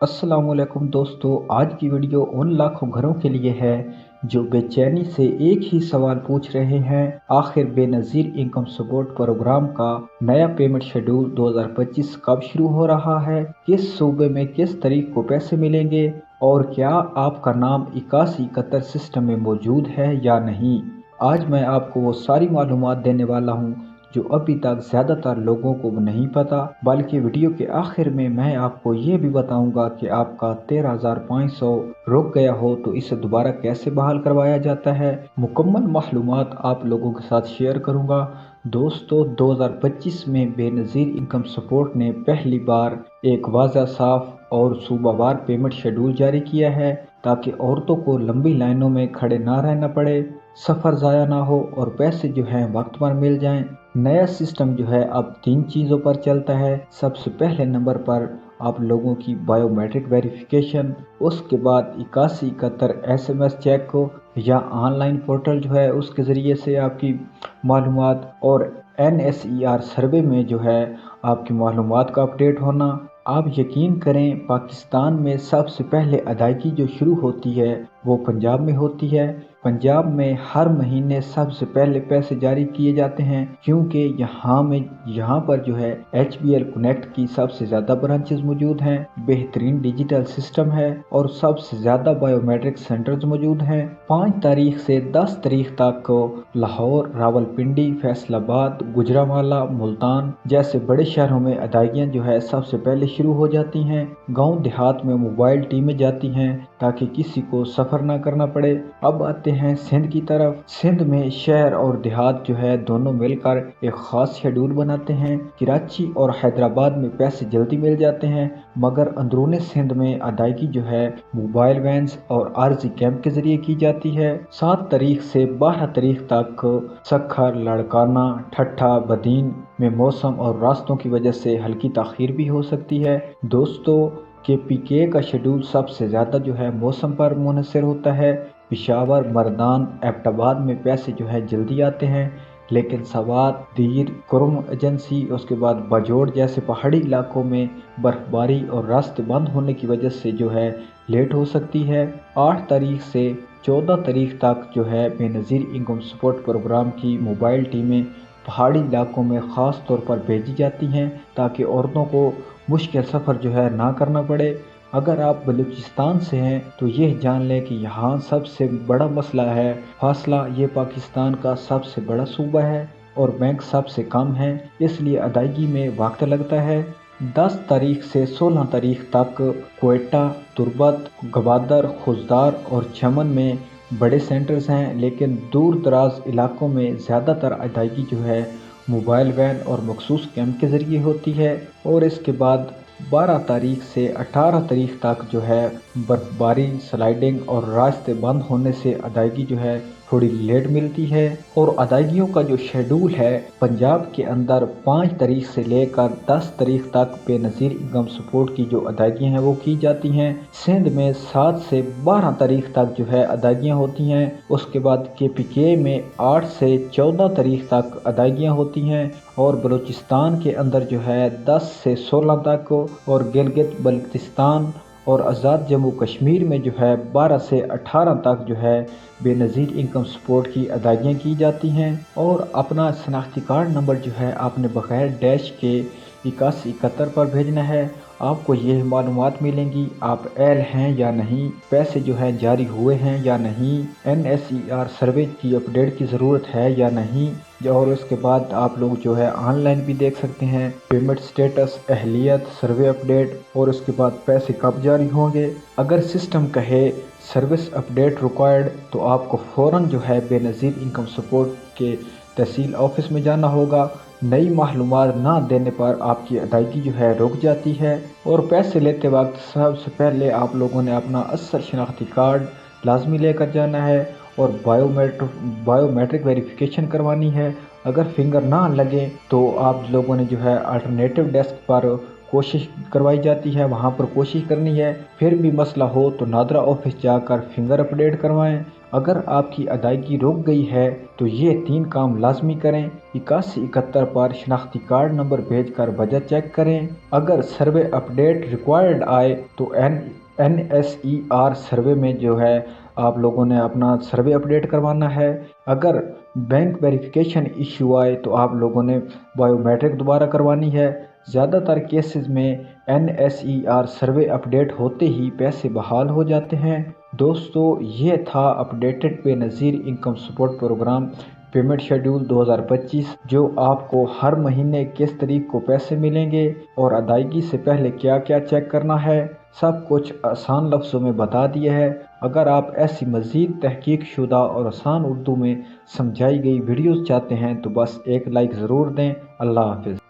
अस्सलाम वालेकुम दोस्तों। आज की वीडियो उन लाखों घरों के लिए है जो बेचैनी से एक ही सवाल पूछ रहे हैं, आखिर बेनज़ीर इनकम सपोर्ट प्रोग्राम का नया पेमेंट शेड्यूल 2025 कब शुरू हो रहा है, किस सूबे में किस तारीख को पैसे मिलेंगे और क्या आपका नाम 8171 सिस्टम में मौजूद है या नहीं। आज मैं आपको वो सारी मालूमात देने वाला हूँ जो अभी तक ज़्यादातर लोगों को नहीं पता, बल्कि वीडियो के आखिर में मैं आपको ये भी बताऊंगा कि आपका 13,500 रुक गया हो तो इसे दोबारा कैसे बहाल करवाया जाता है। मुकम्मल मालूमात आप लोगों के साथ शेयर करूंगा। दोस्तों, 2025 में बेनज़ीर इनकम सपोर्ट ने पहली बार एक वाज़ा, साफ और सूबावार पेमेंट शेड्यूल जारी किया है ताकि औरतों को लंबी लाइनों में खड़े ना रहना पड़े, सफ़र ज़ाया ना हो और पैसे जो हैं वक्त पर मिल जाएं। नया सिस्टम जो है अब 3 चीज़ों पर चलता है। सबसे पहले नंबर पर आप लोगों की बायोमेट्रिक वेरिफिकेशन, उसके बाद 8171 SMS चेक को या ऑनलाइन पोर्टल जो है उसके ज़रिए से आपकी मालूमात, और NSER सर्वे में जो है आपकी मालूमात का अपडेट होना। आप यकीन करें, पाकिस्तान में सबसे पहले अदायगी जो शुरू होती है वो पंजाब में होती है। पंजाब में हर महीने सबसे पहले पैसे जारी किए जाते हैं क्योंकि यहाँ पर जो है HBL कनेक्ट की सबसे ज़्यादा ब्रांचेस मौजूद हैं, बेहतरीन डिजिटल सिस्टम है और सबसे ज़्यादा बायोमेट्रिक सेंटर्स मौजूद हैं। 5 तारीख से 10 तारीख तक को लाहौर, रावलपिंडी, फैसलाबाद, गुजरांवाला, मुल्तान जैसे बड़े शहरों में अदायगियाँ जो है सबसे पहले शुरू हो जाती हैं। गाँव देहात में मोबाइल टीमें जाती हैं ताकि किसी को सफ़र ना करना पड़े। अब आते हैं सिंध की तरफ। सिंध में शहर और देहात जो है दोनों मिलकर एक खास शेड्यूल बनाते हैं। कराची और हैदराबाद में पैसे जल्दी मिल जाते हैं, मगर अंदरूनी सिंध में अदायगी जो है मोबाइल वैन्स और आरजी कैंप के जरिए की जाती है। 7 तारीख से 12 तारीख तक सखर, लड़काना, ठट्ठा, बदीन में मौसम और रास्तों की वजह से हल्की ताखीर भी हो सकती है। दोस्तों, KPK का शेड्यूल सबसे ज़्यादा जो है मौसम पर मुनहसर होता है। पिशावर, मर्दान, एबटाबाद में पैसे जो है जल्दी आते हैं, लेकिन सवात, दीर, कुरुम एजेंसी, उसके बाद बाजोड़ जैसे पहाड़ी इलाकों में बर्फबारी और रास्ते बंद होने की वजह से जो है लेट हो सकती है। 8 तारीख से 14 तारीख तक जो है बेनज़ीर इनकम सपोर्ट प्रोग्राम की मोबाइल टीमें पहाड़ी इलाकों में ख़ास तौर पर भेजी जाती हैं ताकि औरतों को मुश्किल सफ़र जो है ना करना पड़े। अगर आप बलूचिस्तान से हैं तो यह जान लें कि यहाँ सबसे बड़ा मसला है फासला। ये पाकिस्तान का सबसे बड़ा सूबा है और बैंक सबसे कम है, इसलिए अदायगी में वक्त लगता है। 10 तारीख से 16 तारीख तक क्वेटा, तुर्बत, गवादर, खुजदार और चमन में बड़े सेंटर्स हैं, लेकिन दूर दराज इलाकों में ज़्यादातर अदायगी जो है मोबाइल वैन और मखसूस कैंप के ज़रिए होती है। और इसके बाद 12 तारीख से 18 तारीख तक जो है बर्फबारी, स्लाइडिंग और रास्ते बंद होने से अदायगी जो है थोड़ी लेट मिलती है। और अदायगियों का जो शेड्यूल है, पंजाब के अंदर 5 तारीख से लेकर 10 तारीख तक बेनज़ीर इनकम सपोर्ट की जो अदायगियाँ हैं वो की जाती हैं। सिंध में 7 से 12 तारीख तक जो है अदायगियाँ होती हैं। उसके बाद KPK में 8 से 14 तारीख तक अदायगियाँ होती हैं और बलूचिस्तान के अंदर जो है 10 से 16 तक, और गिलगित बल्तिस्तान और आज़ाद जम्मू कश्मीर में जो है 12 से 18 तक जो है बेनज़ीर इनकम सपोर्ट की अदायगियाँ की जाती हैं। और अपना शनाख्ती कार्ड नंबर जो है आपने बग़ैर डैश के 8171 पर भेजना है। आपको यह मालूमात मिलेंगी आप एल हैं या नहीं, पैसे जो है जारी हुए हैं या नहीं, NSER सर्वे की अपडेट की ज़रूरत है या नहीं। और उसके बाद आप लोग जो है ऑनलाइन भी देख सकते हैं पेमेंट स्टेटस, अहलियत, सर्वे अपडेट और उसके बाद पैसे कब जारी होंगे। अगर सिस्टम कहे सर्विस अपडेट रिक्वायर्ड तो आपको फ़ौरन जो है बेनज़ीर इनकम सपोर्ट के तहसील ऑफिस में जाना होगा। नई मालूमात ना देने पर आपकी अदायगी जो है रुक जाती है। और पैसे लेते वक्त सबसे पहले आप लोगों ने अपना असल शनाख्ती कार्ड लाजमी लेकर जाना है और बायोमेट्रिक वेरिफिकेशन करवानी है। अगर फिंगर ना लगे तो आप लोगों ने जो है अल्टरनेटिव डेस्क पर कोशिश करवाई जाती है, वहाँ पर कोशिश करनी है। फिर भी मसला हो तो नादरा ऑफिस जाकर फिंगर अपडेट करवाएं। اگر آپ کی ادائیگی رک گئی ہے تو یہ 3 کام لازمی کریں: 8171 پر شناختی کارڈ نمبر بھیج کر بجٹ چیک کریں۔ اگر سروے اپ ڈیٹ ریکوائرڈ آئے تو NSER سروے میں جو ہے آپ لوگوں نے اپنا سروے اپ ڈیٹ کروانا ہے۔ اگر بینک ویریفیکیشن ایشو آئے تو آپ لوگوں نے بائیو میٹرک دوبارہ کروانی ہے۔ زیادہ تر کیسز میں NSER سروے اپ ڈیٹ ہوتے ہی پیسے بحال ہو جاتے ہیں۔ دوستو، یہ تھا updated Benazir income support programme payment schedule 2025، جو آپ کو ہر مہینے کس تاریخ کو پیسے ملیں گے اور ادائیگی سے پہلے کیا کیا چیک کرنا ہے، سب کچھ آسان لفظوں میں بتا دیا ہے۔ اگر آپ ایسی مزید تحقیق شدہ اور آسان اردو میں سمجھائی گئی ویڈیوز چاہتے ہیں تو بس ایک لائک ضرور دیں۔ اللہ حافظ۔